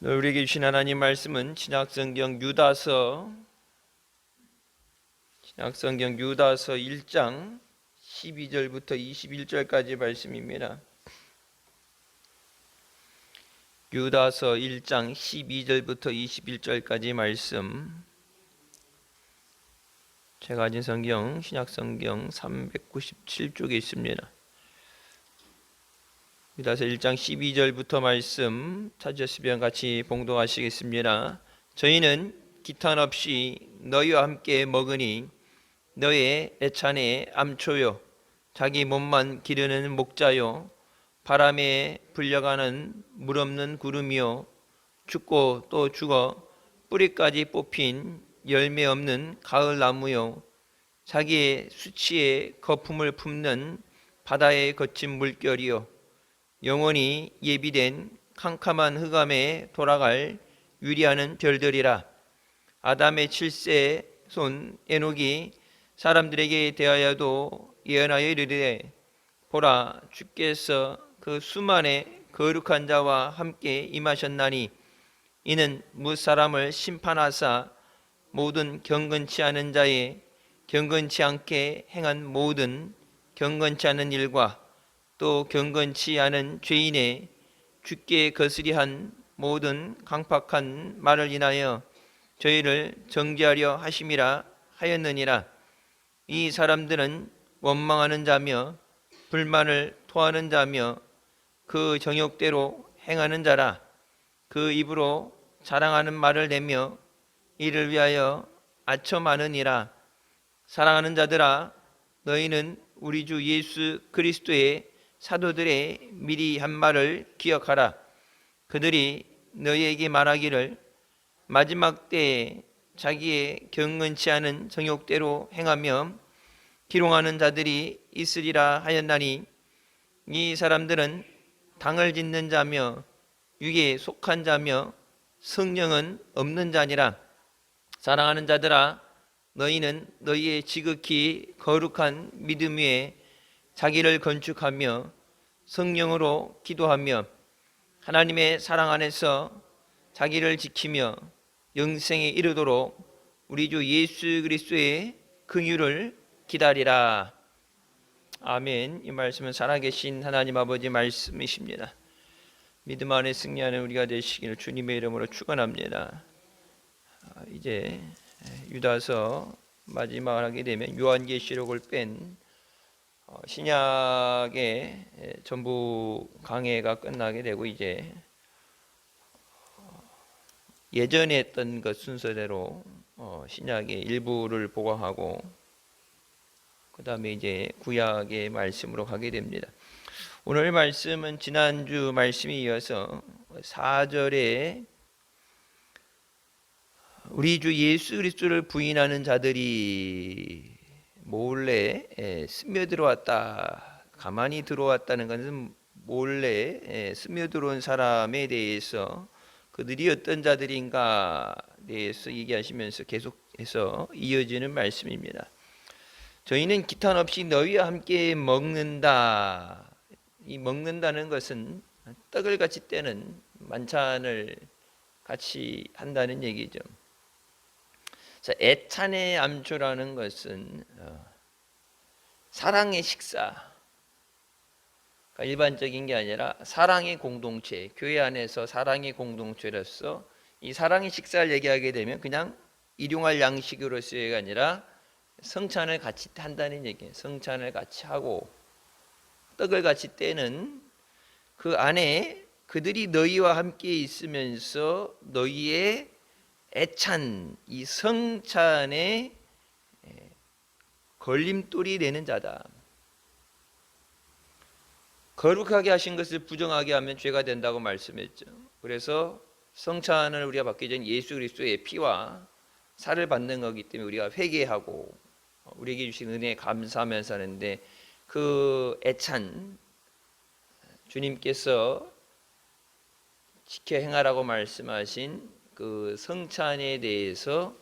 오늘 우리에게 주신 하나님 말씀은 신약성경 유다서 1장 12절부터 21절까지 말씀입니다. 유다서 1장 12절부터 21절까지 말씀, 제가 가진 성경 신약성경 397쪽에 있습니다. 유다서 1장 12절부터 말씀 찾으시면 같이 봉독하시겠습니다. 저희는 기탄 없이 너희와 함께 먹으니 너의 애찬의 암초요 자기 몸만 기르는 목자요 바람에 불려가는 물 없는 구름이요 죽고 또 죽어 뿌리까지 뽑힌 열매 없는 가을 나무요 자기의 수치에 거품을 품는 바다의 거친 물결이요 영원히 예비된 캄캄한 흑암에 돌아갈 유리하는 별들이라. 아담의 7세 손 에녹이 사람들에게 대하여도 예언하여 이르되 보라 주께서 그 수만의 거룩한 자와 함께 임하셨나니 이는 무사람을 심판하사 모든 경건치 않은 자의 경건치 않게 행한 모든 경건치 않은 일과 또 경건치 않은 죄인의 주께 거스리한 모든 강팍한 말을 인하여 저희를 정죄하려 하심이라 하였느니라. 이 사람들은 원망하는 자며 불만을 토하는 자며 그 정욕대로 행하는 자라. 그 입으로 자랑하는 말을 내며 이를 위하여 아첨하느니라. 사랑하는 자들아, 너희는 우리 주 예수 그리스도의 사도들의 미리 한 말을 기억하라. 그들이 너희에게 말하기를 마지막 때에 자기의 경건치 않은 정욕대로 행하며 기롱하는 자들이 있으리라 하였나니 이 사람들은 당을 짓는 자며 육에 속한 자며 성령은 없는 자니라. 사랑하는 자들아, 너희는 너희의 지극히 거룩한 믿음 위에 자기를 건축하며 성령으로 기도하며 하나님의 사랑 안에서 자기를 지키며 영생에 이르도록 우리 주 예수 그리스도의 긍휼을 기다리라. 아멘. 이 말씀은 살아계신 하나님 아버지 말씀이십니다. 믿음 안에 승리하는 우리가 되시기를 주님의 이름으로 축원합니다. 이제 유다서 마지막을 하게 되면 요한계시록을 뺀 신약의 전부 강해가 끝나게 되고 이제 예전에 했던 것 순서대로 신약의 일부를 보강하고 그 다음에 이제 구약의 말씀으로 가게 됩니다. 오늘 말씀은 지난주 말씀에 이어서 4절에 우리 주 예수 그리스도를 부인하는 자들이 몰래 스며들어왔다. 가만히 들어왔다는 것은 몰래 스며들어온 사람에 대해서 그들이 어떤 자들인가 대해서 얘기하시면서 계속해서 이어지는 말씀입니다. 저희는 기탄 없이 너희와 함께 먹는다. 이 먹는다는 것은 떡을 같이 떼는 만찬을 같이 한다는 얘기죠. 애찬의 암초라는 것은 사랑의 식사, 그러니까 일반적인 게 아니라 사랑의 공동체, 교회 안에서 사랑의 공동체로서 이 사랑의 식사를 얘기하게 되면 그냥 일용할 양식으로서가 아니라 성찬을 같이 한다는 얘기예요. 성찬을 같이 하고 떡을 같이 떼는 그 안에 그들이 너희와 함께 있으면서 너희의 애찬, 이 성찬의 걸림돌이 되는 자다. 거룩하게 하신 것을 부정하게 하면 죄가 된다고 말씀했죠. 그래서 성찬을 우리가 받기 전 예수 그리스도의 피와 살을 받는 거기 때문에 우리가 회개하고 우리에게 주신 은혜에 감사하면서 하는데 그 애찬, 주님께서 지켜 행하라고 말씀하신 그 성찬에 대해서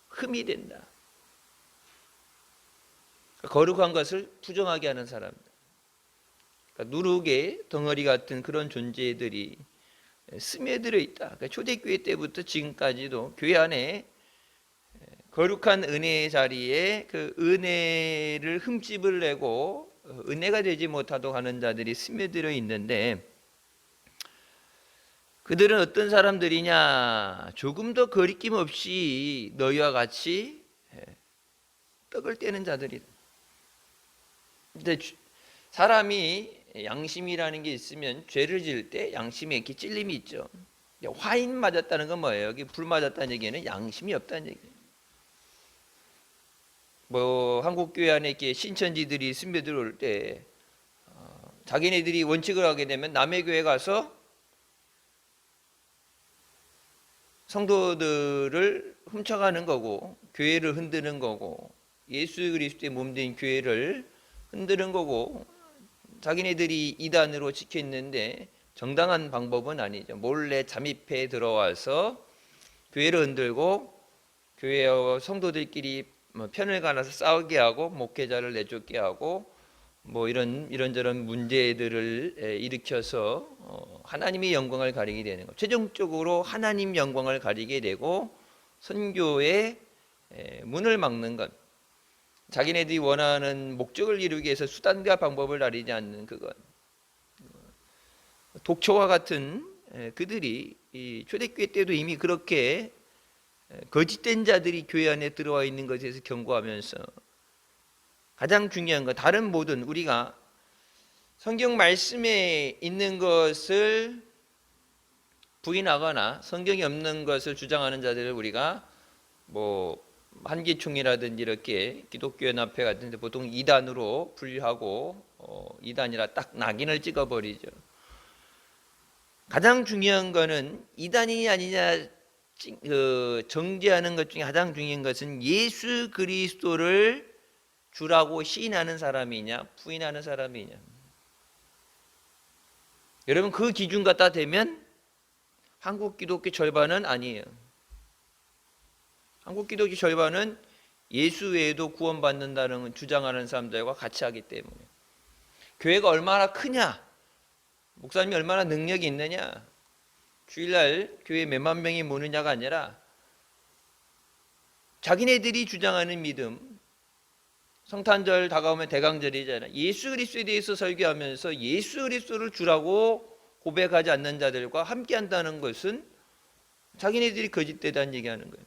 흠이 된다. 거룩한 것을 부정하게 하는 사람들, 그러니까 누룩의 덩어리 같은 그런 존재들이 스며들어 있다. 그러니까 초대교회 때부터 지금까지도 교회 안에 거룩한 은혜의 자리에 그 은혜를 흠집을 내고 은혜가 되지 못하도록 하는 자들이 스며들어 있는데, 그들은 어떤 사람들이냐? 조금 더 거리낌 없이 너희와 같이 떡을 떼는 자들이다. 근데 사람이 양심이라는 게 있으면 죄를 지을 때 양심에 이렇게 찔림이 있죠. 화인 맞았다는 건 뭐예요? 여기 불 맞았다는 얘기는 양심이 없다는 얘기예요. 뭐 한국 교회 안에 이렇게 신천지들이 스며들어올 때 자기네들이 원칙을 하게 되면 남의 교회 가서 성도들을 훔쳐가는 거고, 교회를 흔드는 거고, 예수 그리스도의 몸된 교회를 흔드는 거고, 자기네들이 이단으로 지켰는데 정당한 방법은 아니죠. 몰래 잠입해 들어와서 교회를 흔들고 교회와 성도들끼리 편을 갈아서 싸우게 하고 목회자를 내쫓게 하고 뭐 이런저런 문제들을 일으켜서 하나님의 영광을 가리게 되는 것. 최종적으로 하나님 영광을 가리게 되고 선교의 문을 막는 것. 자기네들이 원하는 목적을 이루기 위해서 수단과 방법을 가리지 않는 그것. 독초와 같은 그들이 이 초대교회 때도 이미 그렇게 거짓된 자들이 교회 안에 들어와 있는 것에 대해서 경고하면서, 가장 중요한 것, 다른 모든 우리가 성경 말씀에 있는 것을 부인하거나 성경이 없는 것을 주장하는 자들을 우리가 뭐 한기총이라든지 이렇게 기독교연합회 같은 데 보통 이단으로 분류하고 이단이라 딱 낙인을 찍어버리죠. 가장 중요한 거는 이단이 아니냐 정죄하는 것 중에 가장 중요한 것은 예수 그리스도를 주라고 시인하는 사람이냐 부인하는 사람이냐. 여러분 그 기준 갖다 대면 한국 기독교 절반은 아니에요. 한국 기독교 절반은 예수 외에도 구원받는다는 주장하는 사람들과 같이 하기 때문에. 교회가 얼마나 크냐, 목사님이 얼마나 능력이 있느냐, 주일날 교회 몇만 명이 모느냐가 아니라 자기네들이 주장하는 믿음, 성탄절 다가오면 대강절이잖아요. 예수 그리스도에 대해서 설교하면서 예수 그리스도를 주라고 고백하지 않는 자들과 함께한다는 것은 자기네들이 거짓되다는 얘기하는 거예요.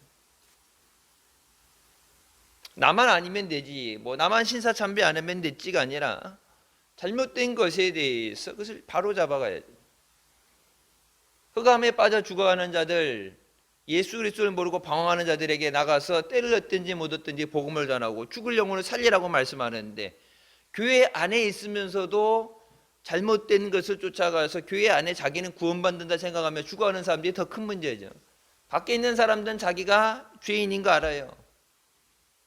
나만 아니면 되지, 뭐 나만 신사참배 안 하면 됐지가 아니라 잘못된 것에 대해서 그것을 바로 잡아가야지. 흑암에 빠져 죽어가는 자들, 예수 그리스도를 모르고 방황하는 자들에게 나가서 때를 얻든지 못 얻든지 복음을 전하고 죽을 영혼을 살리라고 말씀하는데, 교회 안에 있으면서도 잘못된 것을 쫓아가서 교회 안에 자기는 구원받는다 생각하며 죽어가는 사람들이 더 큰 문제죠. 밖에 있는 사람들은 자기가 죄인인 거 알아요.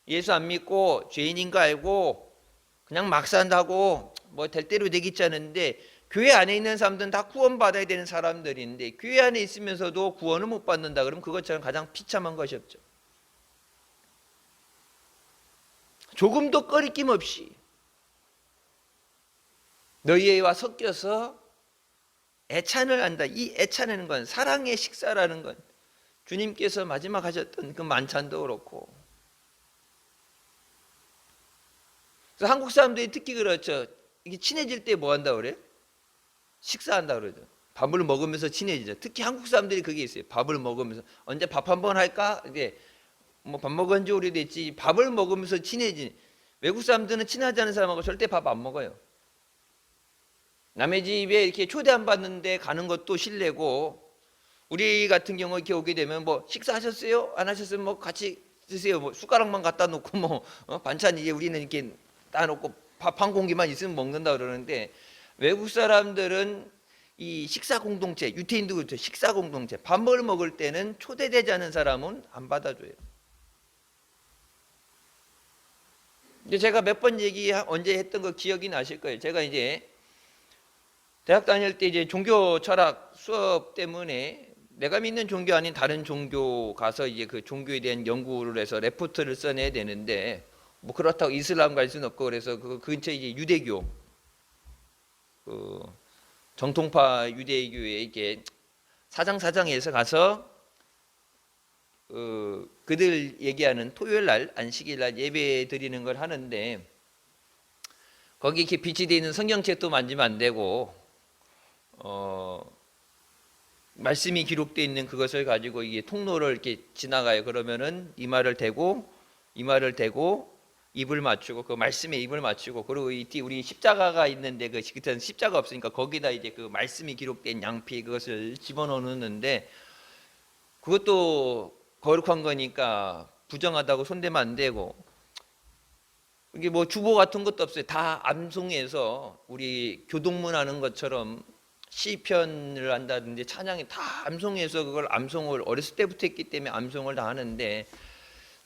예수 안 믿고 죄인인 거 알고 그냥 막 산다고 뭐 될 대로 되겠지 않은데, 교회 안에 있는 사람들은 다 구원받아야 되는 사람들인데 교회 안에 있으면서도 구원을 못 받는다 그러면 그것처럼 가장 비참한 것이 없죠. 조금도 꺼리낌 없이 너희와 섞여서 애찬을 한다. 이 애찬하는 건 사랑의 식사라는 건 주님께서 마지막 하셨던 그 만찬도 그렇고, 그래서 한국 사람들이 특히 그렇죠. 이게 친해질 때 뭐 한다고 그래요? 식사한다 그러죠. 밥을 먹으면서 친해지죠. 특히 한국 사람들이 그게 있어요. 밥을 먹으면서 언제 밥 한번 할까? 이게 뭐 밥 먹은 지 오래됐지. 밥을 먹으면서 친해지. 외국 사람들은 친하지 않은 사람하고 절대 밥 안 먹어요. 남의 집에 이렇게 초대 안 받는데 가는 것도 실례고, 우리 같은 경우 이렇게 오게 되면 뭐 식사하셨어요? 안 하셨으면 뭐 같이 드세요. 뭐 숟가락만 갖다 놓고 뭐 반찬 이제 우리는 이렇게 따놓고 밥 한 공기만 있으면 먹는다 그러는데, 외국 사람들은 이 식사 공동체, 유태인도 그렇죠. 식사 공동체, 밥을 먹을 때는 초대되지 않은 사람은 안 받아줘요. 근데 제가 몇 번 언제 했던 거 기억이 나실 거예요. 제가 이제 대학 다닐 때 이제 종교 철학 수업 때문에 내가 믿는 종교 아닌 다른 종교 가서 이제 그 종교에 대한 연구를 해서 레포트를 써내야 되는데, 뭐 그렇다고 이슬람 갈 수는 없고, 그래서 그 근처에 이제 유대교, 그 정통파 유대교에 이게 사장사장에서 가서 그들 얘기하는 토요일 날 안식일 날 예배 드리는 걸 하는데 거기 이렇게 비치되어 있는 성경책도 만지면 안 되고 말씀이 기록되어 있는 그것을 가지고 이게 통로를 이렇게 지나가요. 그러면은 이마를 대고 입을 맞추고 그 말씀에 입을 맞추고 그리고 우리 십자가가 있는데 그때는 십자가 없으니까 거기다 이제 그 말씀이 기록된 양피 그것을 집어넣는데 그것도 거룩한 거니까 부정하다고 손대면 안 되고 이게 뭐 주보 같은 것도 없어요. 다 암송해서 우리 교동문 하는 것처럼 시편을 한다든지 찬양이 다 암송해서 그걸 암송을 어렸을 때부터 했기 때문에 암송을 다 하는데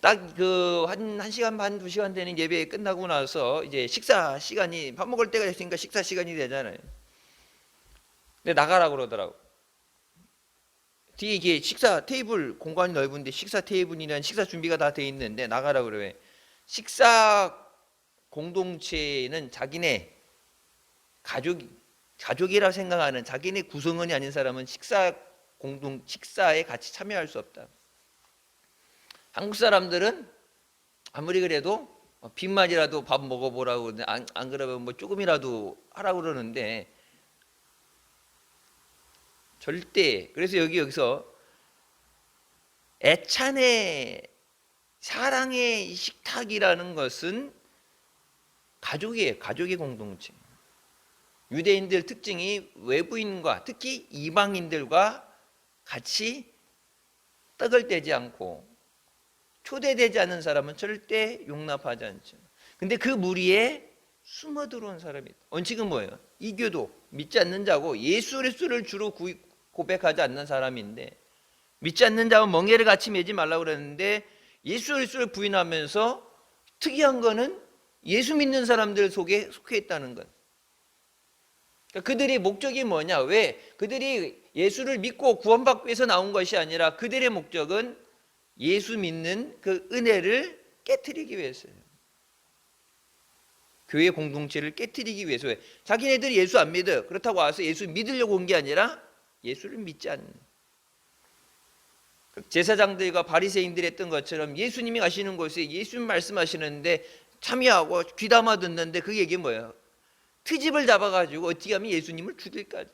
딱 그 한 시간 반, 2시간 되는 예배 끝나고 나서 이제 식사 시간이 밥 먹을 때가 됐으니까 식사 시간이 되잖아요. 근데 나가라고 그러더라고. 뒤에 이게 식사 테이블 공간이 넓은데 식사 테이블이란 식사 준비가 다 돼 있는데 나가라고 그래. 식사 공동체는 자기네 가족이라 생각하는 자기네 구성원이 아닌 사람은 식사에 같이 참여할 수 없다. 한국 사람들은 아무리 그래도 빈말이라도 밥 먹어보라고 그러는데 안 그러면 뭐 조금이라도 하라고 그러는데 절대. 그래서 여기서 애찬의 사랑의 식탁이라는 것은 가족이에요. 가족의 공동체. 유대인들 특징이 외부인과 특히 이방인들과 같이 떡을 떼지 않고 초대되지 않는 사람은 절대 용납하지 않죠. 근데 그 무리에 숨어 들어온 사람이 있다. 원칙은 뭐예요? 이교도 믿지 않는 자고 예수 그리스도를 주로 고백하지 않는 사람인데 믿지 않는 자와 멍에를 같이 매지 말라고 그랬는데 예수 그리스도를 부인하면서 특이한 거는 예수 믿는 사람들 속에 속해 있다는 것. 그러니까 그들의 목적이 뭐냐? 왜? 그들이 예수를 믿고 구원받기 위해서 나온 것이 아니라 그들의 목적은 예수 믿는 그 은혜를 깨트리기 위해서예요. 교회 공동체를 깨트리기 위해서. 왜? 자기네들이 예수 안 믿어요. 그렇다고 와서 예수 믿으려고 온 게 아니라 예수를 믿지 않는. 제사장들과 바리새인들이 했던 것처럼 예수님이 가시는 곳에 예수님 말씀하시는데 참여하고 귀담아 듣는데 그 얘기 뭐예요? 트집을 잡아가지고 어떻게 하면 예수님을 죽일까.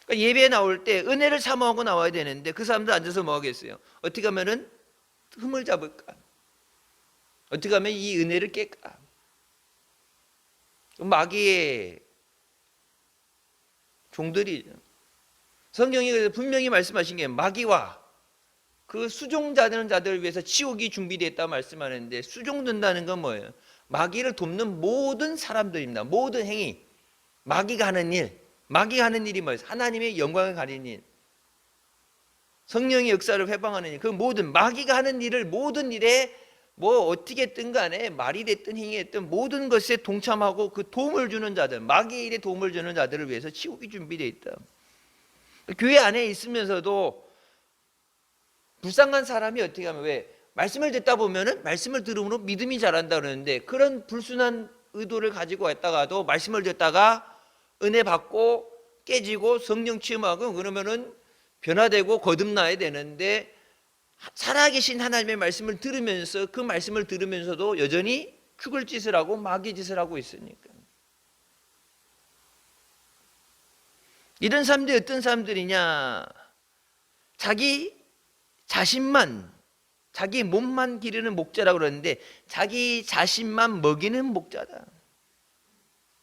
그러니까 예배에 나올 때 은혜를 사모하고 나와야 되는데 그 사람들 앉아서 뭐 하겠어요? 어떻게 하면은 흠을 잡을까? 어떻게 하면 이 은혜를 깰까? 마귀의 종들이죠. 성경이 분명히 말씀하신 게 마귀와 그 수종자되는 자들을 위해서 지옥이 준비되었다 말씀하는데 수종된다는 건 뭐예요? 마귀를 돕는 모든 사람들입니다. 모든 행위, 마귀가 하는 일이 뭐예요? 하나님의 영광을 가리는 일, 성령의 역사를 회방하는 일, 그 모든 마귀가 하는 일을 모든 일에 뭐 어떻게 됐든 간에 말이 됐든 행위 됐든 모든 것에 동참하고 그 도움을 주는 자들, 마귀의 일에 도움을 주는 자들을 위해서 지옥이 준비되어 있다. 교회 안에 있으면서도 불쌍한 사람이 어떻게 하면 왜? 말씀을 듣다 보면은 말씀을 들음으로 믿음이 자란다 그러는데 그런 불순한 의도를 가지고 왔다가도 말씀을 듣다가 은혜 받고 깨지고 성령 체험하고 그러면은 변화되고 거듭나야 되는데 살아계신 하나님의 말씀을 들으면서 그 말씀을 들으면서도 여전히 죽을 짓을 하고 마귀 짓을 하고 있으니까. 이런 사람들이 어떤 사람들이냐? 자기 자신만, 자기 몸만 기르는 목자라고 그러는데 자기 자신만 먹이는 목자다.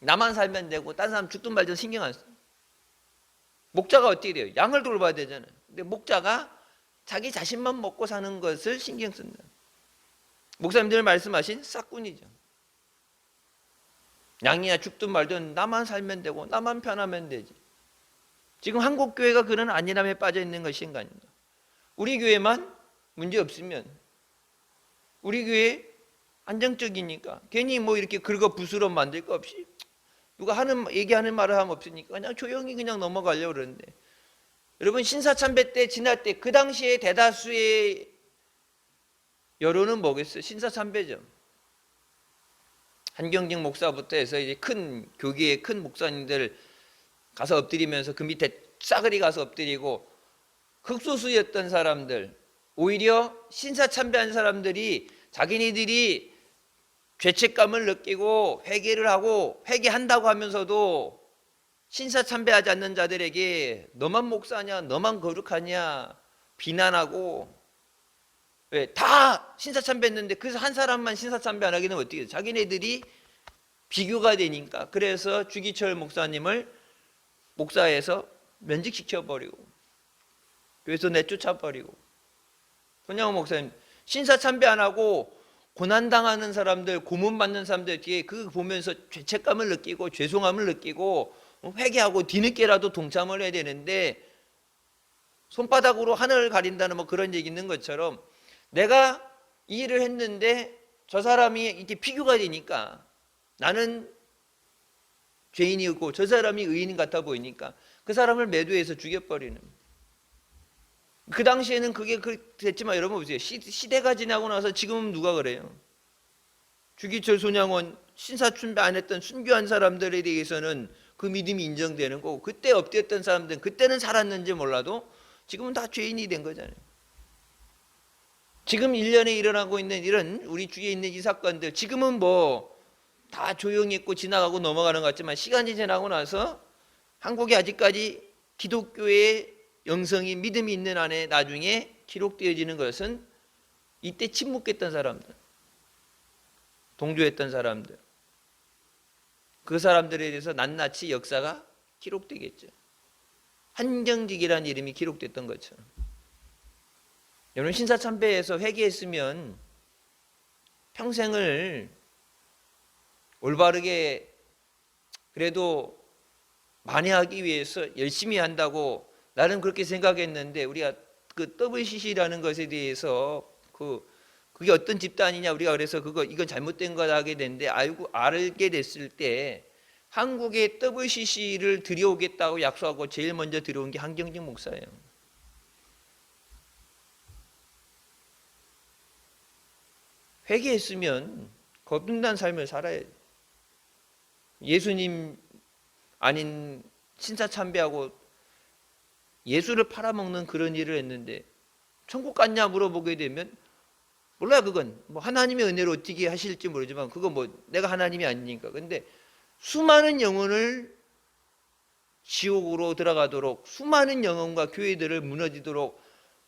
나만 살면 되고 딴 사람 죽든 말든 신경 안 써. 목자가 어떻게 돼요? 양을 돌봐야 되잖아요. 근데 목자가 자기 자신만 먹고 사는 것을 신경 쓴다. 목사님들 말씀하신 싹꾼이죠. 양이야 죽든 말든 나만 살면 되고 나만 편하면 되지. 지금 한국 교회가 그런 안일함에 빠져 있는 것이 인간입니다. 우리 교회만 문제 없으면 우리 교회 안정적이니까 괜히 뭐 이렇게 긁어 부스럼 만들 거 없이 누가 얘기하는 말을 하면 없으니까 그냥 조용히 그냥 넘어가려고 그러는데 여러분 신사참배 때 지날 때 그 당시에 대다수의 여론은 뭐겠어요? 신사참배죠. 한경직 목사부터 해서 이제 큰 교계의 큰 목사님들 가서 엎드리면서 그 밑에 싸그리 가서 엎드리고, 극소수였던 사람들, 오히려 신사참배한 사람들이 자기네들이 죄책감을 느끼고 회개를 하고 회개한다고 하면서도 신사참배하지 않는 자들에게 너만 목사냐, 너만 거룩하냐 비난하고, 왜? 다 신사참배했는데 그래서 한 사람만 신사참배 안 하게 되면 어떻게 돼요? 자기네들이 비교가 되니까. 그래서 주기철 목사님을 목사에서 면직시켜버리고 교회에서 내쫓아버리고, 손양호 목사님 신사참배 안 하고 고난당하는 사람들, 고문받는 사람들 뒤에 그 보면서 죄책감을 느끼고 죄송함을 느끼고 회개하고 뒤늦게라도 동참을 해야 되는데, 손바닥으로 하늘을 가린다는 뭐 그런 얘기 있는 것처럼 내가 이 일을 했는데 저 사람이 이렇게 비교가 되니까, 나는 죄인이고 저 사람이 의인 같아 보이니까 그 사람을 매도해서 죽여버리는. 그 당시에는 그게 됐지만 여러분 보세요. 시대가 지나고 나서 지금은 누가 그래요? 주기철, 손양원 신사참배 안 했던 순교한 사람들에 대해서는 그 믿음이 인정되는 거고, 그때 엎드렸던 사람들은 그때는 살았는지 몰라도 지금은 다 죄인이 된 거잖아요. 지금 1년에 일어나고 있는 이런 우리 주위에 있는 이 사건들, 지금은 뭐 다 조용히 있고 지나가고 넘어가는 것 같지만 시간이 지나고 나서 한국이 아직까지 기독교의 영성이, 믿음이 있는 안에 나중에 기록되어지는 것은 이때 침묵했던 사람들, 동조했던 사람들, 그 사람들에 대해서 낱낱이 역사가 기록되겠죠. 한정직이라는 이름이 기록됐던 것처럼. 여러분, 신사참배에서 회개했으면 평생을 올바르게 그래도 만회하기 위해서 열심히 한다고 나는 그렇게 생각했는데, 우리가 그 WCC라는 것에 대해서 그게 어떤 집단이냐, 우리가 그래서 이건 잘못된 거다 하게 됐는데, 알게 됐을 때 한국에 WCC를 들여오겠다고 약속하고 제일 먼저 들여온 게 한경직 목사예요. 회개했으면 거듭난 삶을 살아야지. 예수님 아닌 신사참배하고 예수를 팔아먹는 그런 일을 했는데 천국 갔냐 물어보게 되면 몰라요. 그건 뭐 하나님의 은혜로 어떻게 하실지 모르지만 그건 뭐 내가 하나님이 아니니까. 근데 수많은 영혼을 지옥으로 들어가도록, 수많은 영혼과 교회들을 무너지도록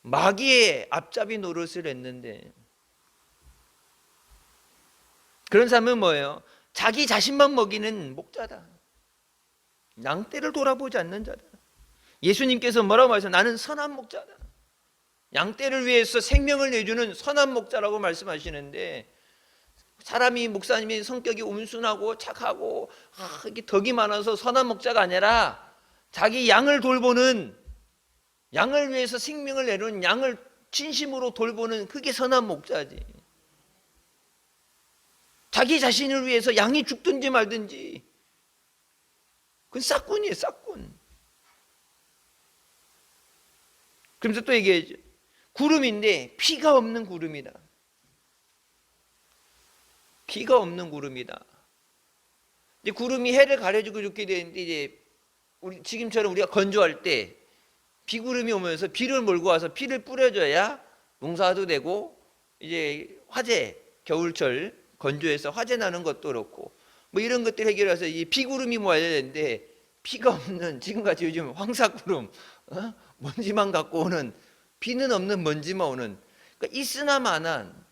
마귀의 앞잡이 노릇을 했는데, 그런 사람은 뭐예요? 자기 자신만 먹이는 목자다. 양떼를 돌아보지 않는 자다. 예수님께서 뭐라고 말하세요? 나는 선한 목자다. 양떼를 위해서 생명을 내주는 선한 목자라고 말씀하시는데, 사람이, 목사님이 성격이 온순하고 착하고 이렇게 덕이 많아서 선한 목자가 아니라 자기 양을 돌보는, 양을 위해서 생명을 내는, 양을 진심으로 돌보는, 그게 선한 목자지. 자기 자신을 위해서 양이 죽든지 말든지, 그건 싹군이에요, 싹군. 그러면서 또 얘기해야죠. 구름인데 피가 없는 구름이다. 피가 없는 구름이다. 이제 구름이 해를 가려주고 이렇게 되는데, 이제 지금처럼 우리가 건조할 때 비구름이 오면서 비를 몰고 와서 비를 뿌려줘야 농사도 되고, 이제 화재, 겨울철 건조해서 화재 나는 것도 그렇고 뭐 이런 것들 해결해서 이 비구름이 모아야 되는데, 피가 없는, 지금같이 요즘 황사구름, 먼지만 갖고 오는, 비는 없는 먼지만 오는, 그러니까 있으나 마나한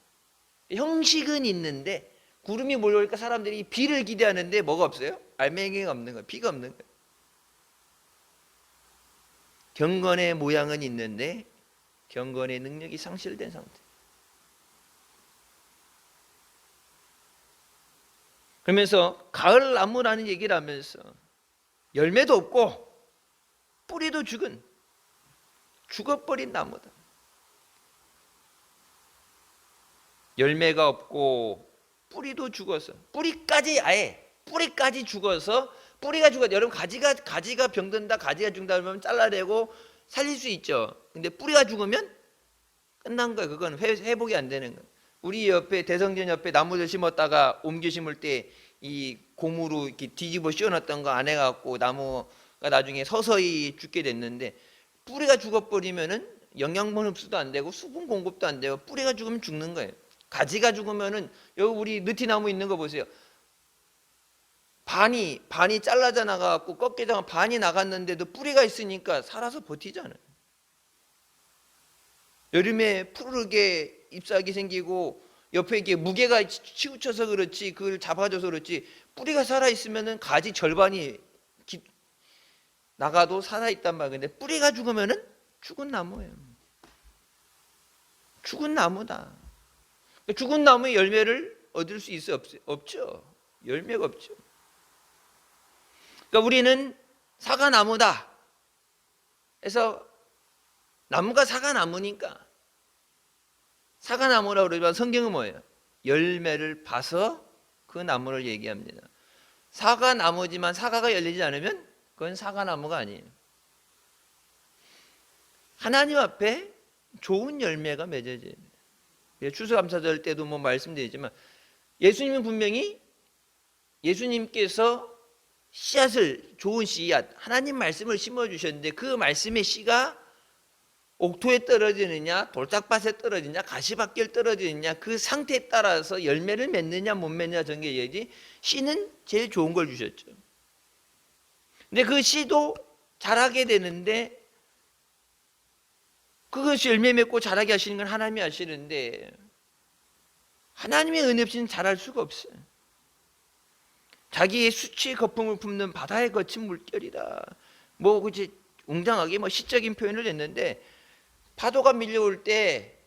형식은 있는데 구름이 몰려오니까 사람들이 비를 기대하는데 뭐가 없어요? 알맹이가 없는 거예요. 비가 없는 거예요. 경건의 모양은 있는데 경건의 능력이 상실된 상태. 그러면서 가을 나무라는 얘기를 하면서 열매도 없고 뿌리도 죽어버린 나무다. 열매가 없고 뿌리도 죽어서, 뿌리까지 죽어서, 뿌리가 죽어. 여러분, 가지가 병든다, 가지가 죽는다 그러면 잘라내고 살릴 수 있죠. 근데 뿌리가 죽으면 끝난 거예요. 그건 회복이 안 되는 거예요. 우리 옆에, 대성전 옆에 나무들 심었다가 옮겨 심을 때 이 고무로 이렇게 뒤집어 씌워놨던 거 안 해갖고 나무 나중에 서서히 죽게 됐는데, 뿌리가 죽어버리면은 영양분 흡수도 안 되고 수분 공급도 안 되고 뿌리가 죽으면 죽는 거예요. 가지가 죽으면은, 여기 우리 느티나무 있는 거 보세요. 반이 잘라져 나가고 꺾이다가 반이 나갔는데도 뿌리가 있으니까 살아서 버티잖아요. 여름에 푸르르게 잎사귀 생기고 옆에 이게 무게가 치우쳐서 그렇지, 그걸 잡아줘서 그렇지, 뿌리가 살아 있으면은 가지 절반이 나가도 살아 있단 말이에요. 근데 뿌리가 죽으면은 죽은 나무예요. 죽은 나무다. 죽은 나무의 열매를 얻을 수 있어요? 없죠. 열매가 없죠. 그러니까 우리는 사과나무다. 그래서 나무가 사과나무니까 사과나무라고 그러지만 성경은 뭐예요? 열매를 봐서 그 나무를 얘기합니다. 사과나무지만 사과가 열리지 않으면 그건 사과나무가 아니에요. 하나님 앞에 좋은 열매가 맺어져야 돼요. 추수감사절 때도 뭐 말씀드리지만, 예수님은 분명히 예수님께서 씨앗을, 좋은 씨앗, 하나님 말씀을 심어주셨는데 그 말씀의 씨가 옥토에 떨어지느냐, 돌짝밭에 떨어지느냐, 가시밭길 떨어지느냐, 그 상태에 따라서 열매를 맺느냐 못 맺느냐 전개 얘기. 씨는 제일 좋은 걸 주셨죠. 근데 그 씨도 자라게 되는데, 그것이 열매 맺고 자라게 하시는 건 하나님이 하시는데, 하나님의 은혜 없이는 자랄 수가 없어요. 자기의 수치의 거품을 품는 바다에 거친 물결이다. 뭐 그치, 웅장하게 뭐 시적인 표현을 했는데, 파도가 밀려올 때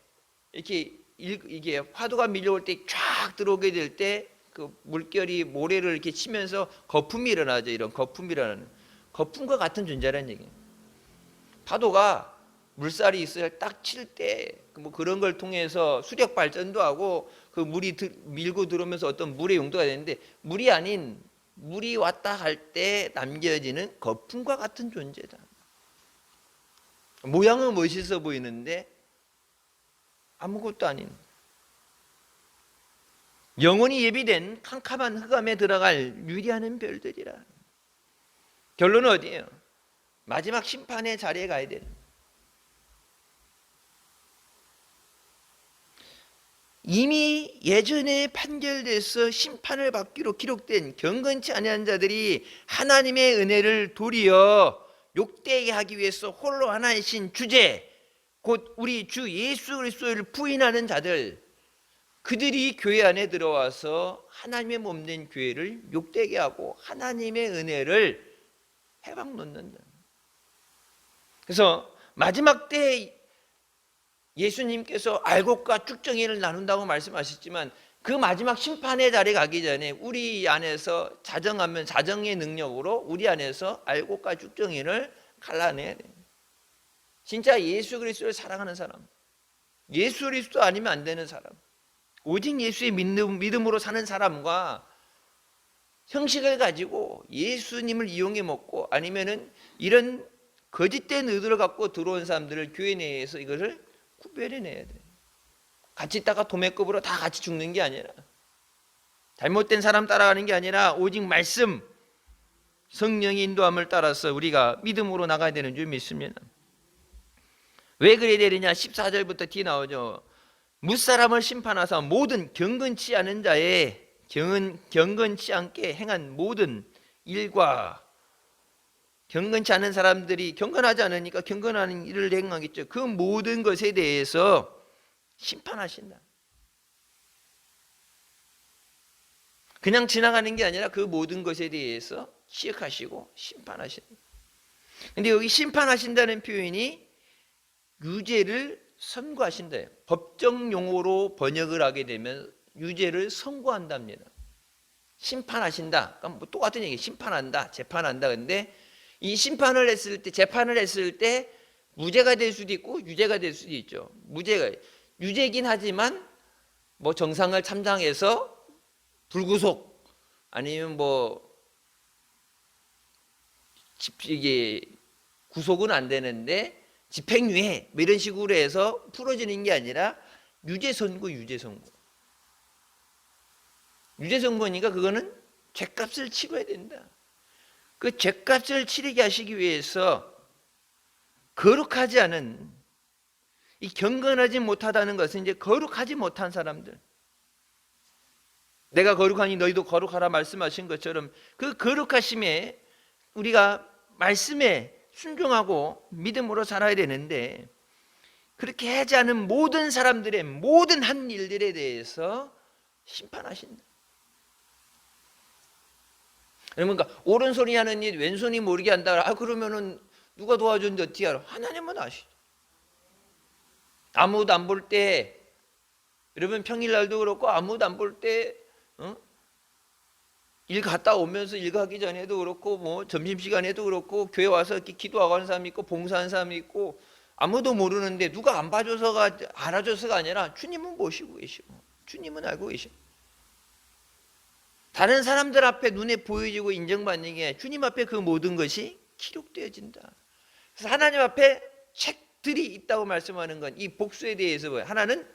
이게 파도가 밀려올 때 쫙 들어오게 될 때 그 물결이 모래를 이렇게 치면서 거품이 일어나죠. 이런 거품이 일어나는, 거품과 같은 존재라는 얘기예요. 파도가 물살이 있어야 딱 칠 때 뭐 그런 걸 통해서 수력 발전도 하고 그 물이 밀고 들어오면서 어떤 물의 용도가 되는데, 물이 아닌, 물이 왔다 갈 때 남겨지는 거품과 같은 존재다. 모양은 멋있어 보이는데 아무것도 아닌, 영원히 예비된 캄캄한 흑암에 들어갈 유리하는 별들이라. 결론은 어디예요? 마지막 심판의 자리에 가야 되는, 이미 예전에 판결돼서 심판을 받기로 기록된 경건치 아니한 자들이 하나님의 은혜를 도리어 욕되게 하기 위해서 홀로 하나이신 주제, 곧 우리 주 예수 그리스도를 부인하는 자들, 그들이 교회 안에 들어와서 하나님의 몸된 교회를 욕되게 하고 하나님의 은혜를 해방 놓는다. 그래서 마지막 때 예수님께서 알곡과 쭉정이를 나눈다고 말씀하셨지만, 그 마지막 심판의 자리에 가기 전에 우리 안에서 자정하면 자정의 능력으로 우리 안에서 알곡과 쭉정이를 갈라내야 돼요. 진짜 예수 그리스도를 사랑하는 사람, 예수 그리스도 아니면 안 되는 사람, 오직 예수의 믿음으로 사는 사람과 형식을 가지고 예수님을 이용해 먹고, 아니면은 이런 거짓된 의도를 갖고 들어온 사람들을 교회 내에서 이것을 구별해내야 돼. 같이 있다가 도매급으로 다 같이 죽는 게 아니라, 잘못된 사람 따라가는 게 아니라 오직 말씀, 성령의 인도함을 따라서 우리가 믿음으로 나가야 되는 줄 믿습니다. 왜 그래야 되느냐? 14절부터 뒤에 나오죠. 무사람을 심판하사 모든 경건치 않은 자의 경건치 않게 행한 모든 일과, 경건치 않은 사람들이 경건하지 않으니까 경건한 일을 행하겠죠. 그 모든 것에 대해서 심판하신다. 그냥 지나가는 게 아니라 그 모든 것에 대해서 시행하시고 심판하신다. 근데 여기 심판하신다는 표현이 유죄를 선고하신다예요. 법정 용어로 번역을 하게 되면 유죄를 선고한답니다. 심판하신다. 그러니까 뭐 똑같은 얘기, 심판한다, 재판한다. 근데 이 심판을 했을 때, 재판을 했을 때 무죄가 될 수도 있고 유죄가 될 수도 있죠. 유죄긴 하지만 뭐 정상을 참상해서 불구속, 아니면 뭐 이게 구속은 안 되는데 집행유예 뭐 이런 식으로 해서 풀어지는 게 아니라 유죄 선고. 유죄 선고니까 그거는 죄값을 치러야 된다. 그 죄값을 치르게 하시기 위해서 거룩하지 않은, 이 경건하지 못하다는 것은 이제 거룩하지 못한 사람들, 내가 거룩하니 너희도 거룩하라 말씀하신 것처럼 그 거룩하심에 우리가 말씀에 순종하고 믿음으로 살아야 되는데, 그렇게 하지 않은 모든 사람들의 모든 한 일들에 대해서 심판하신다. 그러니까 오른손이 하는 일 왼손이 모르게 한다. 그러면은 누가 도와줬는데 어떻게 알아? 하나님은 아시죠. 아무도 안 볼 때, 여러분 평일날도 그렇고 아무도 안 볼 때, 일 갔다 오면서 일 가기 전에도 그렇고 뭐 점심시간에도 그렇고 교회 와서 이렇게 기도하고 하는 사람이 있고 봉사하는 사람이 있고 아무도 모르는데 누가 안 봐줘서가 알아줘서가 아니라 주님은 보시고 계시고 주님은 알고 계시고, 다른 사람들 앞에 눈에 보여지고 인정받는 게 주님 앞에 그 모든 것이 기록되어진다. 그래서 하나님 앞에 책들이 있다고 말씀하는 건 이 복수에 대해서 뭐예요? 하나는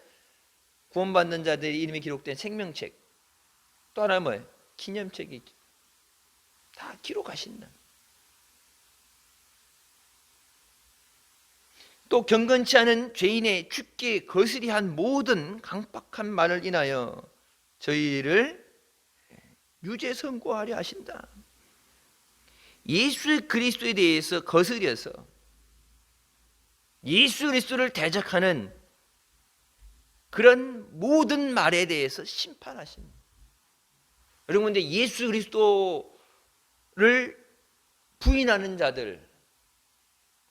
구원받는 자들의 이름이 기록된 생명책, 또 하나는 뭐예요? 기념책이 있죠. 다 기록하신다. 또 경건치 않은 죄인의 죽게 거스리 한 모든 강박한 말을 인하여 저희를 유죄 선고하려 하신다. 예수 그리스도에 대해서 거스려서 예수 그리스도를 대적하는 그런 모든 말에 대해서 심판하십니다. 여러분, 근데 예수 그리스도를 부인하는 자들,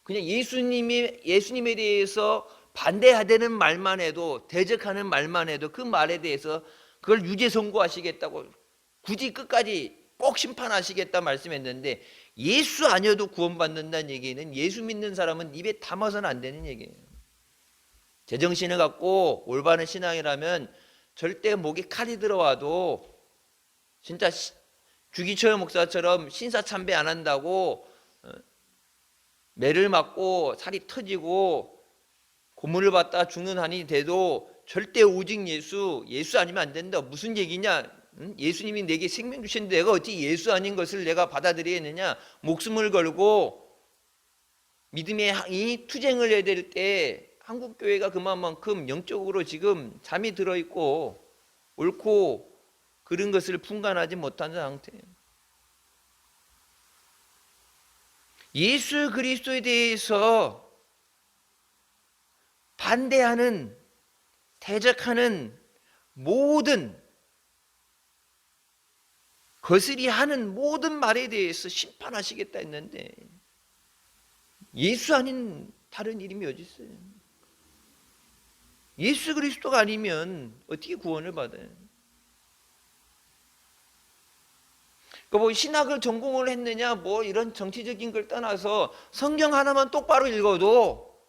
그냥 예수님에 대해서 반대하다는 말만 해도, 대적하는 말만 해도 그 말에 대해서 그걸 유죄 선고하시겠다고 굳이 끝까지 꼭 심판하시겠다 말씀했는데, 예수 아니어도 구원받는다는 얘기는 예수 믿는 사람은 입에 담아서는 안 되는 얘기예요. 제정신을 갖고 올바른 신앙이라면 절대 목에 칼이 들어와도 진짜 주기철 목사처럼 신사참배 안 한다고 매를 맞고 살이 터지고 고문을 받다 죽는 한이 돼도 절대 오직 예수 아니면 안 된다. 무슨 얘기냐? 예수님이 내게 생명 주셨는데 내가 어찌 예수 아닌 것을 내가 받아들이겠느냐? 목숨을 걸고 믿음의 이 투쟁을 해야 될 때 한국 교회가 그만큼 영적으로 지금 잠이 들어 있고 옳고 그런 것을 분간하지 못한 상태예요. 예수 그리스도에 대해서 반대하는, 대적하는 모든, 거스리 하는 모든 말에 대해서 심판하시겠다 했는데 예수 아닌 다른 이름이 어디 있어요? 예수 그리스도가 아니면 어떻게 구원을 받아요? 뭐 신학을 전공을 했느냐, 뭐 이런 정치적인 걸 떠나서 성경 하나만 똑바로 읽어도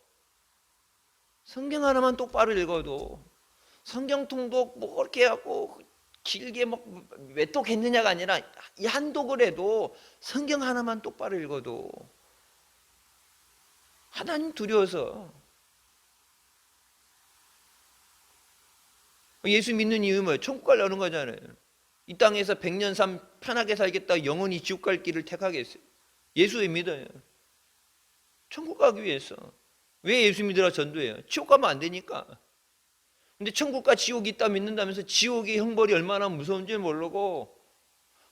성경 통독 뭐 그렇게 해갖고 길게 뭐 몇 독 했느냐가 아니라 이 한 독을 해도 성경 하나만 똑바로 읽어도 하나님 두려워서. 예수 믿는 이유는 뭐예요? 천국 가려는 거잖아요. 이 땅에서 100년 삶 편하게 살겠다, 영원히 지옥 갈 길을 택하겠어요? 예수 왜 믿어요? 천국 가기 위해서. 왜 예수 믿으라 전도해요? 지옥 가면 안 되니까. 근데 천국과 지옥이 있다 믿는다면서 지옥의 형벌이 얼마나 무서운지 모르고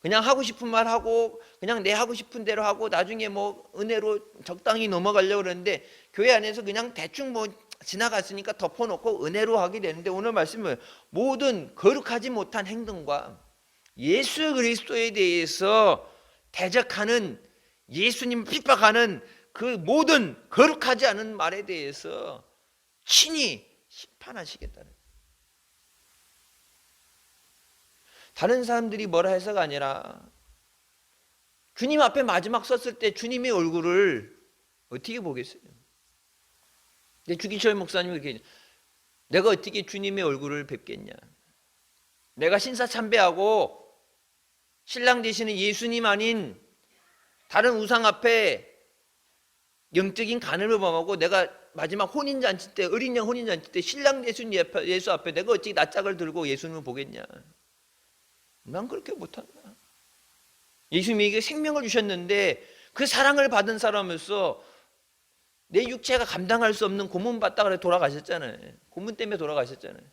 그냥 하고 싶은 말 하고 그냥 내 하고 싶은 대로 하고 나중에 뭐 은혜로 적당히 넘어가려고 그러는데 교회 안에서 그냥 대충 뭐 지나갔으니까 덮어놓고 은혜로 하게 되는데, 오늘 말씀은 모든 거룩하지 못한 행동과 예수 그리스도에 대해서 대적하는, 예수님 핍박하는 그 모든 거룩하지 않은 말에 대해서 친히 심판하시겠다는. 다른 사람들이 뭐라 해서가 아니라 주님 앞에 마지막 섰을 때 주님의 얼굴을 어떻게 보겠어요? 주기철 목사님이 이렇게, 내가 어떻게 주님의 얼굴을 뵙겠냐? 내가 신사참배하고 신랑 되시는 예수님 아닌 다른 우상 앞에 영적인 간음을 범하고 내가 마지막 혼인잔치 때, 어린 양 혼인잔치 때 신랑 되신 예수 앞에 내가 어찌 낯짝을 들고 예수님을 보겠냐? 난 그렇게 못한다. 예수님에게 생명을 주셨는데 그 사랑을 받은 사람으로서 내 육체가 감당할 수 없는 고문 받다가 그래 돌아가셨잖아요. 고문 때문에 돌아가셨잖아요.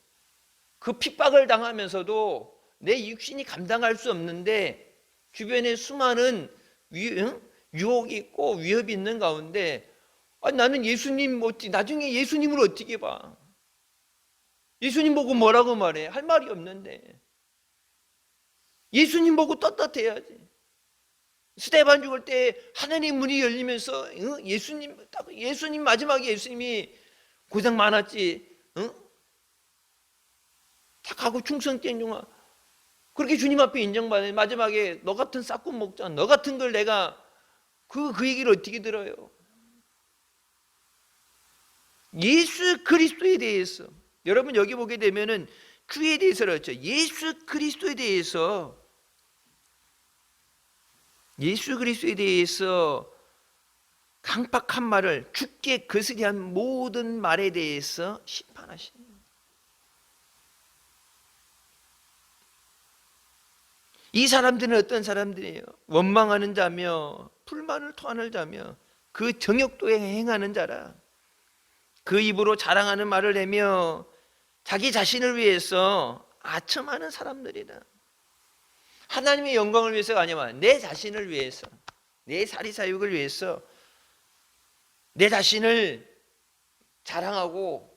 그 핍박을 당하면서도 내 육신이 감당할 수 없는데 주변에 수많은 유혹이 있고 위협이 있는 가운데 나는 예수님 나중에 예수님을 어떻게 봐? 예수님 보고 뭐라고 말해? 할 말이 없는데 예수님 보고 떳떳해야지. 스데반 죽을 때 하나님 문이 열리면서 예수님 마지막에 예수님이 고생 많았지, 착하고 충성된 종아, 그렇게 주님 앞에 인정받는 마지막에 너 같은 싹군 목자, 너 같은 걸 내가 그 얘기를 어떻게 들어요? 예수 그리스도에 대해서 여러분 여기 보게 되면은 주에 대해서 그렇죠. 예수 그리스도에 대해서 강팍한 말을 죽게 거스게 한 모든 말에 대해서 심판하시는 거예요. 이 사람들은 어떤 사람들이에요? 원망하는 자며 불만을 토하는 자며 그 정욕도에 행하는 자라. 그 입으로 자랑하는 말을 내며 자기 자신을 위해서 아첨하는 사람들이다. 하나님의 영광을 위해서가 아니라 내 자신을 위해서, 내 사리사욕을 위해서 내 자신을 자랑하고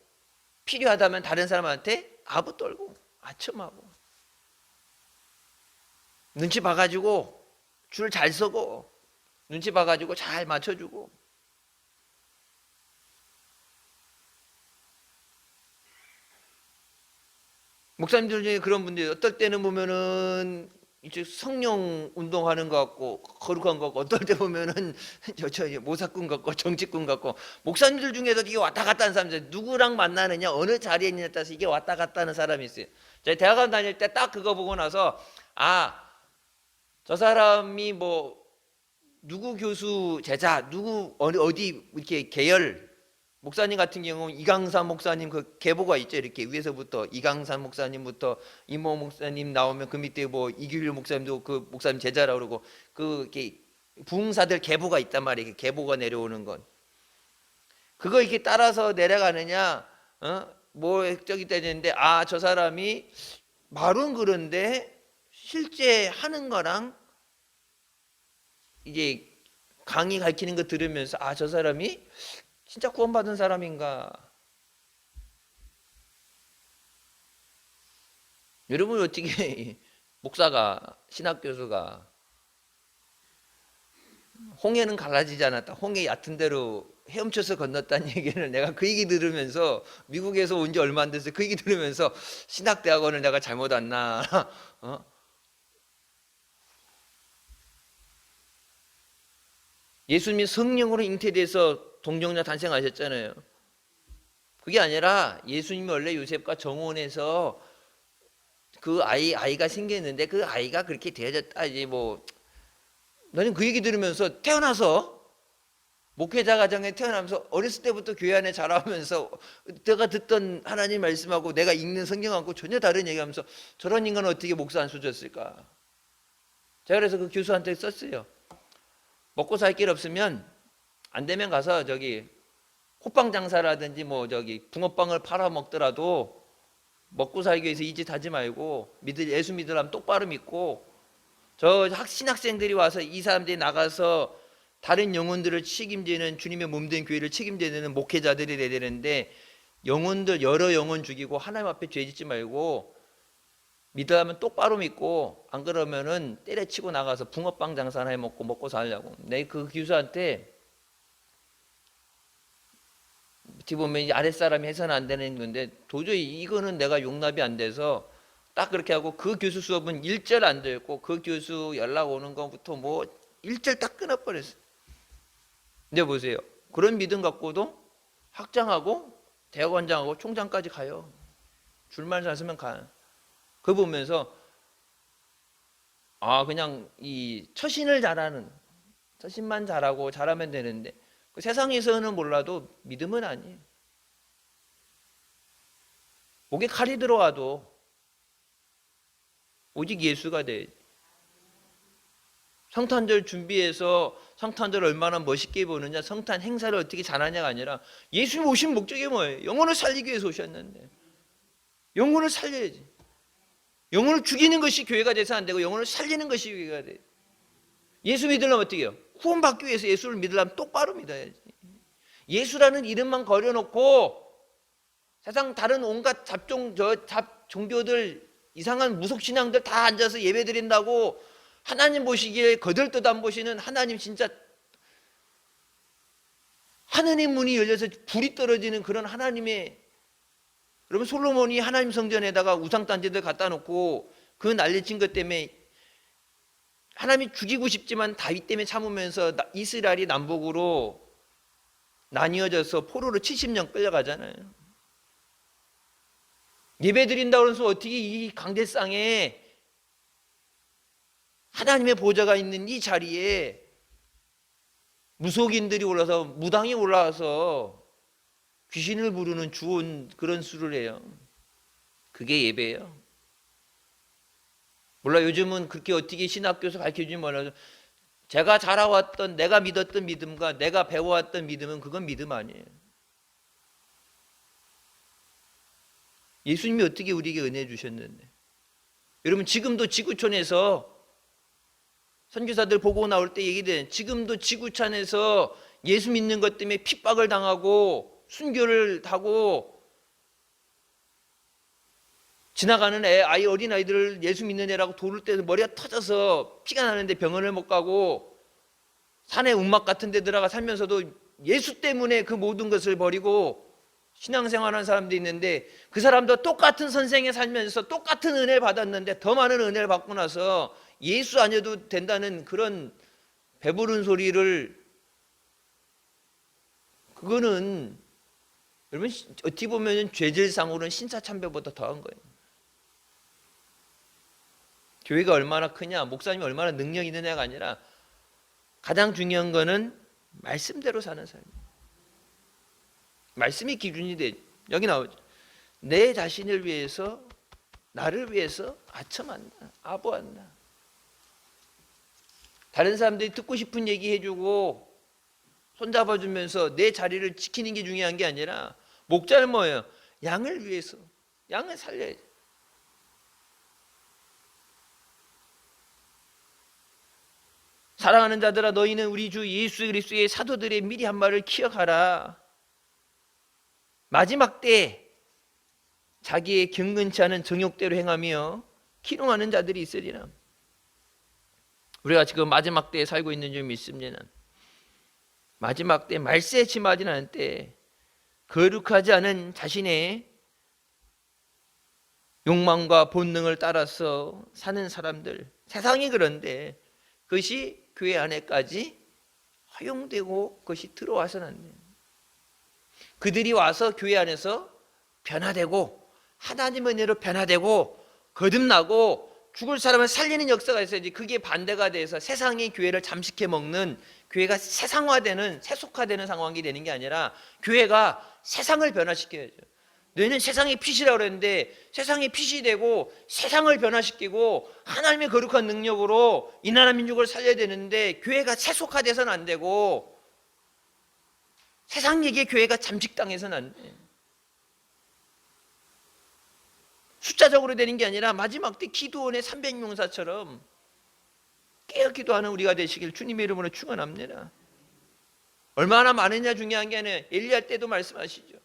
필요하다면 다른 사람한테 아부 떨고 아첨하고 눈치 봐가지고 줄 잘 서고 눈치 봐가지고 잘 맞춰주고. 목사님들 중에 그런 분들이 어떨 때는 보면은 이제 성령 운동하는 것 같고 거룩한 것 같고 어떨 때 보면은 저 모사꾼 같고 정치꾼 같고. 목사님들 중에도 이게 왔다 갔다 하는 사람들, 누구랑 만나느냐 어느 자리에 있느냐에 따라서 이게 왔다 갔다 하는 사람이 있어요. 제가 대학원 다닐 때 딱 그거 보고 나서 저 사람이 누구 교수 제자 누구 어디 이렇게 계열. 목사님 같은 경우는 이강산 목사님 그 계보가 있죠. 이렇게 위에서부터 이강산 목사님부터 이모 목사님 나오면 그 밑에 이규일 목사님도 그 목사님 제자라고 그러고 이렇게 부흥사들 계보가 있단 말이에요. 계보가 내려오는 건 그거 이렇게 따라서 내려가느냐, 저기 되는데 저 사람이 말은 그런데 실제 하는 거랑 이제 강의 가르치는 거 들으면서 저 사람이 진짜 구원받은 사람인가? 여러분 어떻게 목사가 신학교수가 홍해는 갈라지지 않았다, 홍해 얕은 대로 헤엄쳐서 건넜다는 얘기를 내가 그 얘기 들으면서 미국에서 온 지 얼마 안 돼서 그 얘기 들으면서 신학대학원을 내가 잘못 왔나? 예수님이 성령으로 잉태돼서 동정녀 탄생하셨잖아요. 그게 아니라 예수님이 원래 요셉과 정혼해서 그 아이가 생겼는데 그 아이가 그렇게 되어졌다. 이제 나는 그 얘기 들으면서 태어나서 목회자 가정에 태어나면서 어렸을 때부터 교회 안에 자라면서 내가 듣던 하나님 말씀하고 내가 읽는 성경하고 전혀 다른 얘기하면서 저런 인간은 어떻게 목사 안 써줬을까? 제가 그래서 그 교수한테 썼어요. 먹고 살 길 없으면 안 되면 가서 호빵 장사라든지 붕어빵을 팔아 먹더라도 먹고 살기 위해서 이 짓 하지 말고 예수 믿으려면 똑바로 믿고 신학생들이 와서 이 사람들이 나가서 다른 영혼들을 책임지는 주님의 몸된 교회를 책임지는 목회자들이 돼야 되는데 여러 영혼 죽이고 하나님 앞에 죄 짓지 말고 믿으려면 똑바로 믿고 안 그러면은 때려치고 나가서 붕어빵 장사 하나 먹고 살려고. 내 그 교수한테 어떻게 보면 아랫사람이 해서는 안 되는 건데 도저히 이거는 내가 용납이 안 돼서 딱 그렇게 하고 그 교수 수업은 일절 안 됐고 그 교수 연락 오는 것부터 일절 딱 끊어버렸어요. 근데 보세요. 그런 믿음 갖고도 학장하고 대학원장하고 총장까지 가요. 줄만 잘 서면 가요. 그거 보면서 그냥 이 처신을 잘하는, 처신만 잘하고 잘하면 되는데 그 세상에서는 몰라도 믿음은 아니에요. 목에 칼이 들어와도 오직 예수가 돼. 성탄절 준비해서 성탄절 얼마나 멋있게 보느냐, 성탄 행사를 어떻게 잘하냐가 아니라 예수님 오신 목적이 뭐예요? 영혼을 살리기 위해서 오셨는데 영혼을 살려야지. 영혼을 죽이는 것이 교회가 돼서 안 되고 영혼을 살리는 것이 교회가 돼. 예수 믿으려면 어떻게 해요? 구원받기 위해서 예수를 믿으려면 똑바로 믿어야지. 예수라는 이름만 거려놓고 세상 다른 온갖 종교들, 이상한 무속신앙들 다 앉아서 예배 드린다고 하나님 보시기에 거들떠도 안 보시는 하나님, 진짜 하늘의 문이 열려서 불이 떨어지는 그런 하나님의, 여러분 솔로몬이 하나님 성전에다가 우상단지들 갖다 놓고 그 난리친 것 때문에 하나님이 죽이고 싶지만 다윗 때문에 참으면서 이스라엘이 남북으로 나뉘어져서 포로로 70년 끌려가잖아요. 예배 드린다고 해서 어떻게 이 강대상에 하나님의 보좌가 있는 이 자리에 무속인들이 올라서, 무당이 올라와서 귀신을 부르는 주온 그런 수를 해요. 그게 예배예요. 몰라, 요즘은 그렇게 어떻게 신학교에서 가르쳐주지 몰라서 제가 자라왔던, 내가 믿었던 믿음과 내가 배워왔던 믿음은 그건 믿음 아니에요. 예수님이 어떻게 우리에게 은혜 주셨는데. 여러분 지금도 지구촌에서 선교사들 보고 나올 때 얘기돼. 지금도 지구촌에서 예수 믿는 것 때문에 핍박을 당하고 순교를 하고 지나가는 아이, 어린아이들을 예수 믿는 애라고 도를 때 머리가 터져서 피가 나는데 병원을 못 가고 산의 움막 같은 데 들어가 살면서도 예수 때문에 그 모든 것을 버리고 신앙생활하는 사람도 있는데, 그 사람도 똑같은 선생에 살면서 똑같은 은혜를 받았는데 더 많은 은혜를 받고 나서 예수 아니어도 된다는 그런 배부른 소리를, 그거는 여러분 어떻게 보면 죄질상으로는 신사참배보다 더한 거예요. 교회가 얼마나 크냐, 목사님이 얼마나 능력이 있느냐가 아니라 가장 중요한 거는 말씀대로 사는 삶이에요. 말씀이 기준이 돼. 여기 나오죠. 내 자신을 위해서, 나를 위해서 아첨한다, 아부한다. 다른 사람들이 듣고 싶은 얘기 해주고 손잡아주면서 내 자리를 지키는 게 중요한 게 아니라, 목자는 뭐예요? 양을 위해서, 양을 살려야지. 사랑하는 자들아, 너희는 우리 주 예수 그리스도의 사도들의 미리 한 말을 기억하라. 마지막 때 자기의 경건치 않은 정욕대로 행하며 기롱하는 자들이 있으리라. 우리가 지금 마지막 때에 살고 있는 줄 믿습니다. 마지막 때, 말세에 침하지는 않을 때 거룩하지 않은 자신의 욕망과 본능을 따라서 사는 사람들, 세상이 그런데 그것이 교회 안에까지 허용되고 그것이 들어와서는 안 돼요. 그들이 와서 교회 안에서 변화되고 하나님의 은혜로 변화되고 거듭나고 죽을 사람을 살리는 역사가 있어야지. 그게 반대가 돼서 세상이 교회를 잠식해 먹는, 교회가 세상화되는, 세속화되는 상황이 되는 게 아니라 교회가 세상을 변화시켜야죠. 너희는 세상의 핏이라고 그랬는데 세상의 핏이 되고 세상을 변화시키고 하나님의 거룩한 능력으로 이 나라 민족을 살려야 되는데, 교회가 세속화돼서는 안 되고 세상 얘기에 교회가 잠식당해서는 안 돼. 숫자적으로 되는 게 아니라 마지막 때 기도원의 300명사처럼 깨어 기도하는 우리가 되시길 주님의 이름으로 축원합니다. 얼마나 많으냐 중요한 게 아니라 엘리야 때도 말씀하시죠.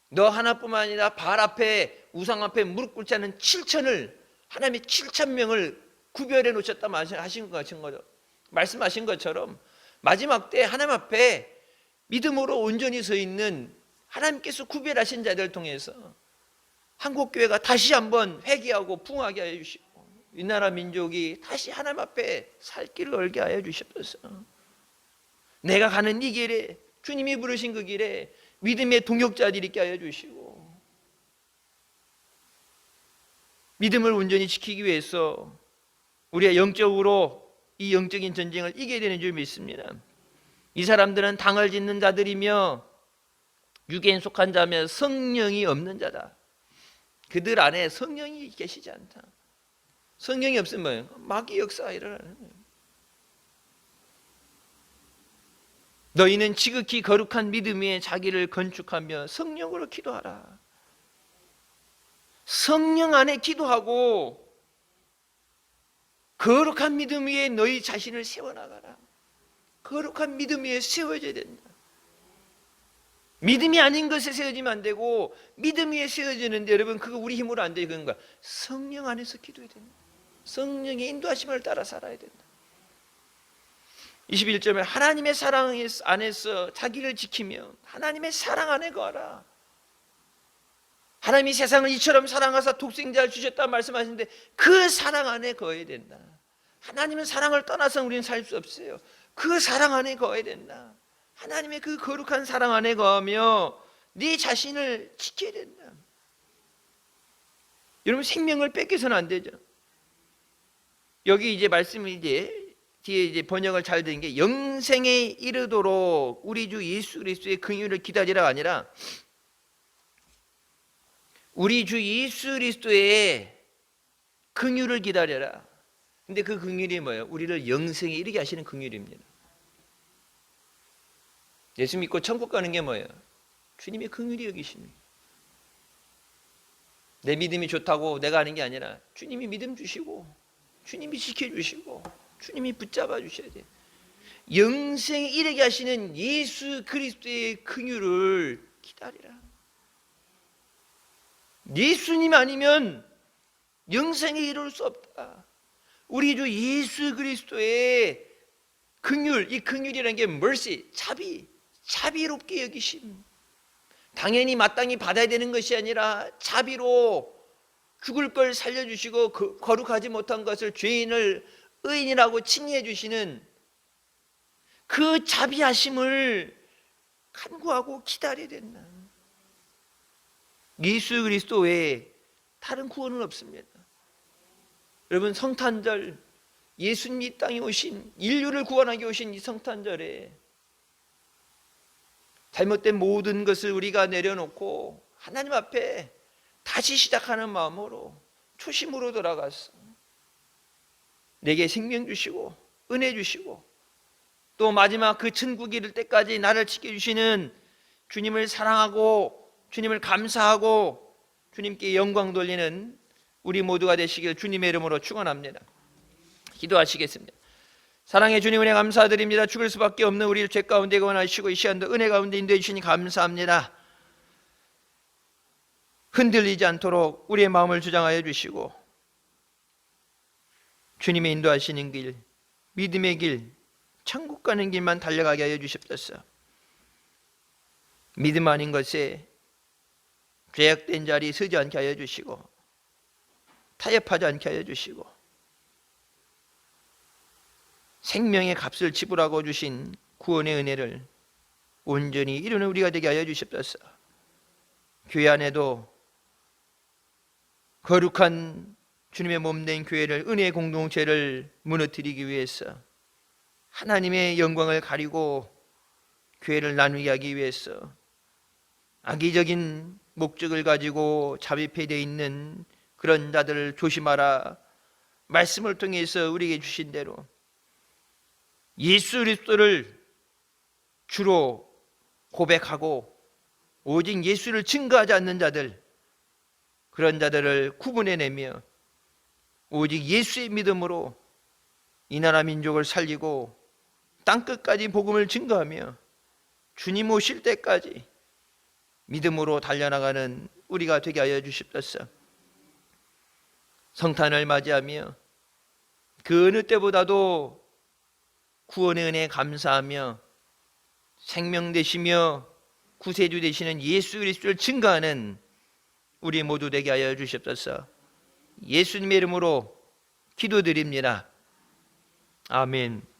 너 하나뿐만 아니라 바알 앞에, 우상 앞에 무릎 꿇지 않은 7천을, 하나님의 7,000명을 구별해 놓으셨다 말씀하신 것처럼 마지막 때 하나님 앞에 믿음으로 온전히 서 있는 하나님께서 구별하신 자들을 통해서 한국교회가 다시 한번 회개하고 부흥하게 하여 주시고 이 나라 민족이 다시 하나님 앞에 살 길을 열게 하여 주시옵소서. 내가 가는 이 길에, 주님이 부르신 그 길에 믿음의 동역자들이 있게 하여 주시고, 믿음을 온전히 지키기 위해서 우리가 영적으로 이 영적인 전쟁을 이겨야 되는 줄 믿습니다. 이 사람들은 당을 짓는 자들이며 육에인 속한 자며 성령이 없는 자다. 그들 안에 성령이 계시지 않다. 성령이 없으면 마귀 역사가 일어나는 거예요. 너희는 지극히 거룩한 믿음 위에 자기를 건축하며 성령으로 기도하라. 성령 안에 기도하고 거룩한 믿음 위에 너희 자신을 세워나가라. 거룩한 믿음 위에 세워져야 된다. 믿음이 아닌 것에 세워지면 안 되고 믿음 위에 세워지는데 여러분 그거 우리 힘으로 안 돼요. 그런 거야. 성령 안에서 기도해야 된다. 성령의 인도하심을 따라 살아야 된다. 21절에 하나님의 사랑 안에서 자기를 지키며 하나님의 사랑 안에 거하라. 하나님이 세상을 이처럼 사랑하사 독생자를 주셨다 말씀하시는데 그 사랑 안에 거해야 된다. 하나님은 사랑을 떠나서 우리는 살 수 없어요. 그 사랑 안에 거해야 된다. 하나님의 그 거룩한 사랑 안에 거하며 네 자신을 지켜야 된다. 여러분 생명을 뺏겨서는 안 되죠. 여기 이제 말씀이 이제 뒤에 이제 번역을 잘 된 게 영생에 이르도록 우리 주 예수 그리스도의 긍휼을 기다리라가 아니라 우리 주 예수 그리스도의 긍휼을 기다려라. 근데 그 긍휼이 뭐예요? 우리를 영생에 이르게 하시는 긍휼입니다. 예수 믿고 천국 가는 게 뭐예요? 주님의 긍휼이 여기십니다. 내 믿음이 좋다고 내가 하는 게 아니라 주님이 믿음 주시고 주님이 지켜주시고 주님이 붙잡아 주셔야 돼요. 영생에 이르게 하시는 예수 그리스도의 긍휼을 기다리라. 예수님 아니면 영생에 이룰 수 없다. 우리 주 예수 그리스도의 긍휼, 이 긍휼이라는 게 mercy, 자비롭게 여기심. 당연히 마땅히 받아야 되는 것이 아니라 자비로 죽을 걸 살려주시고 거룩하지 못한 것을 죄인을 의인이라고 칭의해 주시는 그 자비하심을 간구하고 기다려야 된다. 예수 그리스도 외에 다른 구원은 없습니다. 여러분 성탄절, 예수님이 이 땅에 오신, 인류를 구원하기 오신 이 성탄절에 잘못된 모든 것을 우리가 내려놓고 하나님 앞에 다시 시작하는 마음으로 초심으로 돌아가서 내게 생명 주시고 은혜 주시고 또 마지막 그 천국 이를 때까지 나를 지켜주시는 주님을 사랑하고 주님을 감사하고 주님께 영광 돌리는 우리 모두가 되시길 주님의 이름으로 축원합니다. 기도하시겠습니다. 사랑의 주님 은혜 감사드립니다. 죽을 수밖에 없는 우리를 죄 가운데 구원하시고 이 시간도 은혜 가운데 인도해 주시니 감사합니다. 흔들리지 않도록 우리의 마음을 주장하여 주시고 주님의 인도하시는 길, 믿음의 길, 천국 가는 길만 달려가게 하여 주십소서. 믿음 아닌 것에 죄악된 자리 서지 않게 하여 주시고 타협하지 않게 하여 주시고 생명의 값을 지불하고 주신 구원의 은혜를 온전히 이루는 우리가 되게 하여 주십소서. 교회 안에도 거룩한 주님의 몸된 교회를, 은혜의 공동체를 무너뜨리기 위해서 하나님의 영광을 가리고 교회를 나누게 하기 위해서 악의적인 목적을 가지고 잠입되어 있는 그런 자들을 조심하라. 말씀을 통해서 우리에게 주신 대로 예수 그리스도를 주로 고백하고 오직 예수를 증거하지 않는 자들, 그런 자들을 구분해내며 오직 예수의 믿음으로 이 나라 민족을 살리고 땅끝까지 복음을 증거하며 주님 오실 때까지 믿음으로 달려나가는 우리가 되게 하여 주십소서. 성탄을 맞이하며 그 어느 때보다도 구원의 은혜에 감사하며 생명 되시며 구세주 되시는 예수 그리스도를 증거하는 우리 모두 되게 하여 주십소서. 예수님의 이름으로 기도드립니다. 아멘.